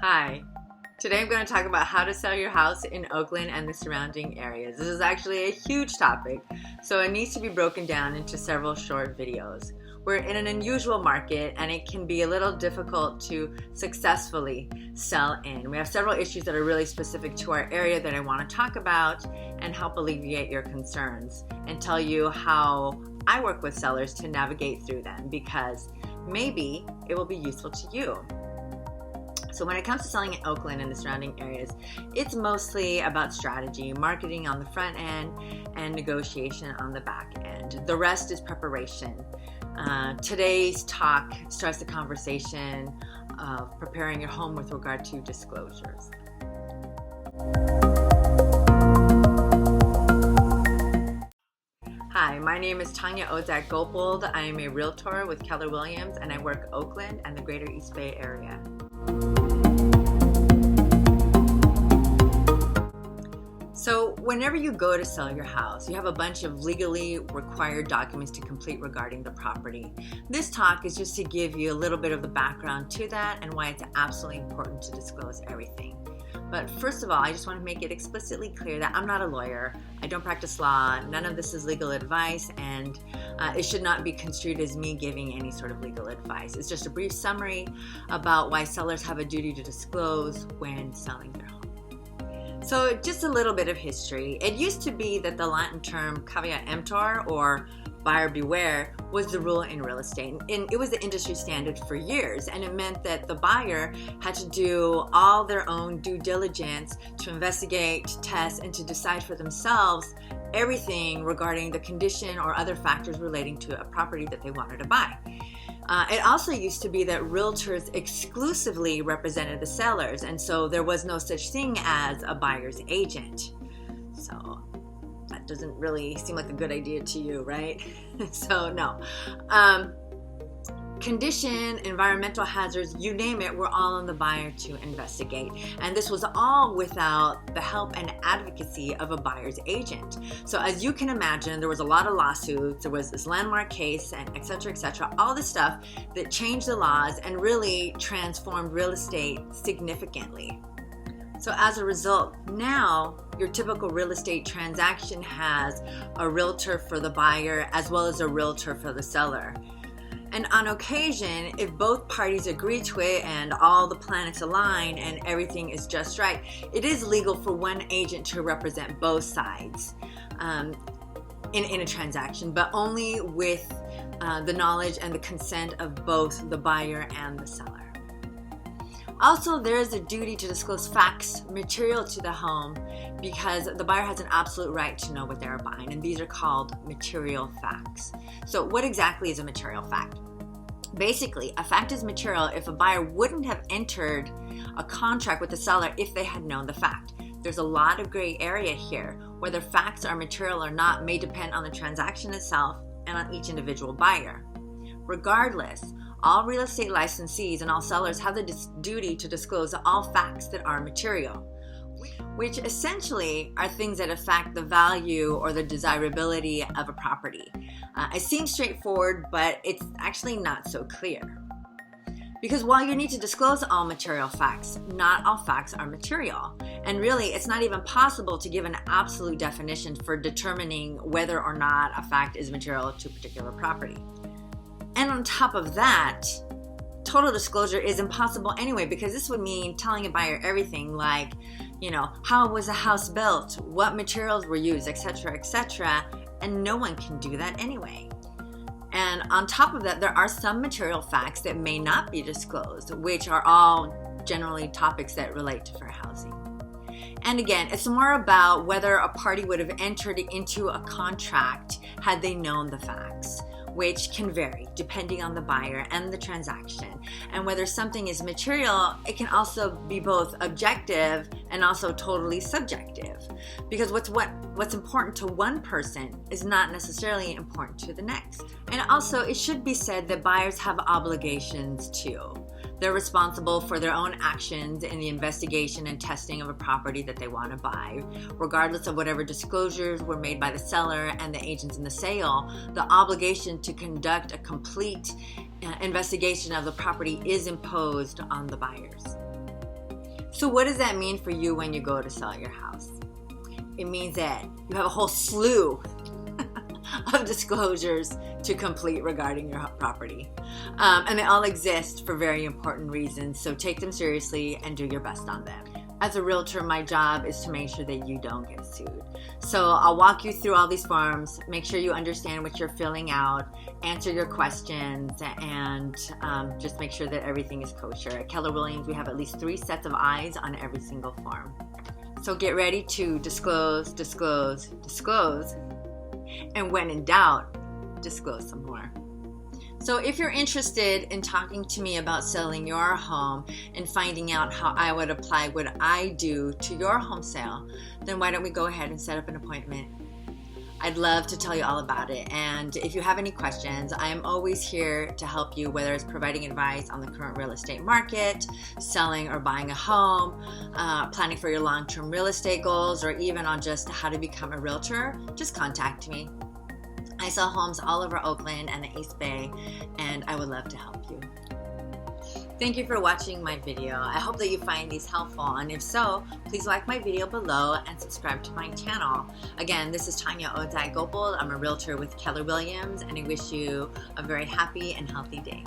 Hi, today I'm going to talk about how to sell your house in Oakland and the surrounding areas. This is actually a huge topic, so it needs to be broken down into several short videos. We're in an unusual market and it can be a little difficult to successfully sell in. We have several issues that are really specific to our area that I want to talk about and help alleviate your concerns and tell you how I work with sellers to navigate through them, because maybe it will be useful to you. So when it comes to selling in Oakland and the surrounding areas, it's mostly about strategy, marketing on the front end, and negotiation on the back end. The rest is preparation. Today's talk starts the conversation of preparing your home with regard to disclosures. Hi, my name is Tanja Odzak. I am a realtor with Keller Williams, and I work Oakland and the greater East Bay area. So whenever you go to sell your house, you have a bunch of legally required documents to complete regarding the property. This talk is just to give you a little bit of the background to that and why it's absolutely important to disclose everything. But first of all, I just want to make it explicitly clear that I'm not a lawyer. I don't practice law. None of this is legal advice, and it should not be construed as me giving any sort of legal advice. It's just a brief summary about why sellers have a duty to disclose when selling their home. So just a little bit of history. It used to be that the Latin term caveat emptor, or buyer beware, was the rule in real estate. And it was the industry standard for years, and it meant that the buyer had to do all their own due diligence to investigate, to test, and to decide for themselves everything regarding the condition or other factors relating to a property that they wanted to buy. It also used to be that realtors exclusively represented the sellers, and so there was no such thing as a buyer's agent. So that doesn't really seem like a good idea to you, right? So no. Condition, environmental hazards, you name it, were all on the buyer to investigate. And this was all without the help and advocacy of a buyer's agent. So as you can imagine, there was a lot of lawsuits, there was this landmark case, and et cetera, all this stuff that changed the laws and really transformed real estate significantly. So as a result, now your typical real estate transaction has a realtor for the buyer as well as a realtor for the seller. And on occasion, if both parties agree to it and all the planets align and everything is just right, it is legal for one agent to represent both sides in a transaction, but only with the knowledge and the consent of both the buyer and the seller. Also, there is a duty to disclose facts material to the home, because the buyer has an absolute right to know what they're buying, and these are called material facts. So what exactly is a material fact? Basically, a fact is material if a buyer wouldn't have entered a contract with the seller if they had known the fact. There's a lot of gray area here. Whether facts are material or not may depend on the transaction itself and on each individual buyer. Regardless, all real estate licensees and all sellers have the duty to disclose all facts that are material, which essentially are things that affect the value or the desirability of a property. It seems straightforward, but it's actually not so clear. Because while you need to disclose all material facts, not all facts are material. And really, it's not even possible to give an absolute definition for determining whether or not a fact is material to a particular property. And on top of that, total disclosure is impossible anyway, because this would mean telling a buyer everything like, how was the house built, what materials were used, etc., and no one can do that anyway. And on top of that, there are some material facts that may not be disclosed, which are all generally topics that relate to fair housing. And again, it's more about whether a party would have entered into a contract had they known the facts, which can vary depending on the buyer and the transaction. And whether something is material, it can also be both objective and also totally subjective. Because what's important to one person is not necessarily important to the next. And also, it should be said that buyers have obligations too. They're responsible for their own actions in the investigation and testing of a property that they want to buy. Regardless of whatever disclosures were made by the seller and the agents in the sale, the obligation to conduct a complete investigation of the property is imposed on the buyers. So what does that mean for you when you go to sell your house? It means that you have a whole slew of disclosures to complete regarding your property. And they all exist for very important reasons, so take them seriously and do your best on them. As a realtor, my job is to make sure that you don't get sued. So I'll walk you through all these forms, make sure you understand what you're filling out, answer your questions, and just make sure that everything is kosher. At Keller Williams, we have at least 3 sets of eyes on every single form. So get ready to disclose, disclose, disclose, and when in doubt, disclose some more. So if you're interested in talking to me about selling your home and finding out how I would apply what I do to your home sale, then why don't we go ahead and set up an appointment? I'd love to tell you all about it. And if you have any questions, I am always here to help you, whether it's providing advice on the current real estate market, selling or buying a home, planning for your long-term real estate goals, or even on just how to become a realtor. Just contact me. I sell homes all over Oakland and the East Bay, and I would love to help you. Thank you for watching my video. I hope that you find these helpful, and if so, please like my video below and subscribe to my channel. Again, this is Tanja Odzak. I'm a realtor with Keller Williams, and I wish you a very happy and healthy day.